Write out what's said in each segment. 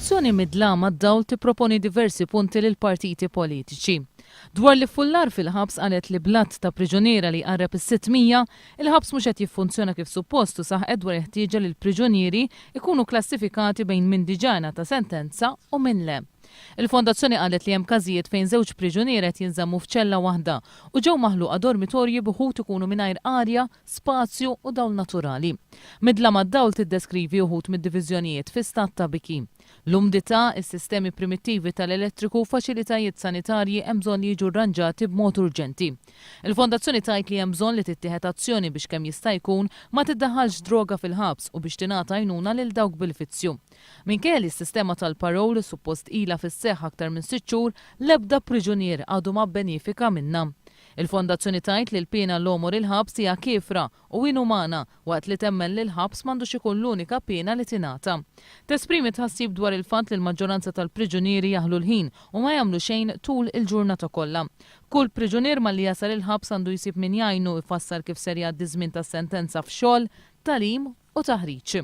Il-Fondazzjoni Midlama d-Dawl tipproponi diversi punti lil partiti politiċi. Dwar li Fullar fil-ħabs qalet li blatt ta' priġuniera li qarreb is-600, il-ħabs mhux qed jiffunzjona kif suppostu saħqet dwar ħtieġa li l-priġunieri ikunu klassifikati bejn min diġà ta' sentenza u min le. Il-Fondazzjoni qalet li hemm każijiet fejn żewġ priġunieri qed jinżammu f'ċella waħda u ġew maħluqa dormitorji b'uħud ikunu mingħajr arja, spazju u dawl naturali. Midlama d-dawl tiddeskrivi uħud mid-diviżjonijiet fi stat ta' biki. L-umdità, is-sistemi primittivi tal-elettriku u faċilitajiet sanitarji hemm bżonn li jiġu rranġati b'mod urġenti. Il-Fondazzjoni tgħid li hemm bżonn li tittieħed azzjoni biex kemm jista' jkun ma tiddaħħalx droga fil-ħabs u biex tingħata għajnuna lil dawk bil-fizzju. Minkejja li s-sistema tal-parol suppost ilha fis-seħħ aktar minn 6 xhur l-ebda priġunier għadu ma benefika minnha. Il-Fondazzjoni tgħid li l-pena l-omor il-ħabs hija kiefra u inumana waqt li temmen li l-ħabs m'għandux ikun l-unika pena li tingħata. Tesprimi tħassib dwar il-fatt li l-maġġoranza tal-priġunieri jaħlu l-ħin u ma jagħmlu xejn tul il-ġurnata kollha. Kull priġunier malli jasal il-ħabs għandu jsib min jgħinu jfassar kif ser jgħaddi żmien tas-sentenza f'xogħol, tagħlim u taħriġ.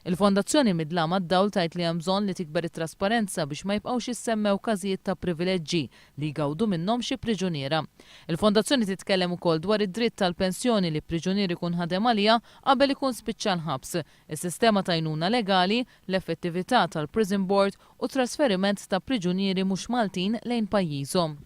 Il-Fondazzjoni Midlama d-Dawl tgħid li hemm bżonn li tikber it-trasparenza biex ma jibqgħux issemmew każijiet ta' privileġġi li jgawdu minnhom xi priġuniera. Il-Fondazzjoni titkellem ukoll dwar id-dritt tal-pensjoni li priġunier ikun ħadem għaliha qabel ikun spiċċa l-ħabs, is-sistema ta' għajnuna legali, l-effettività tal-Prison Board u trasferiment ta' priġunieri mhux Maltin lejn pajjiżhom.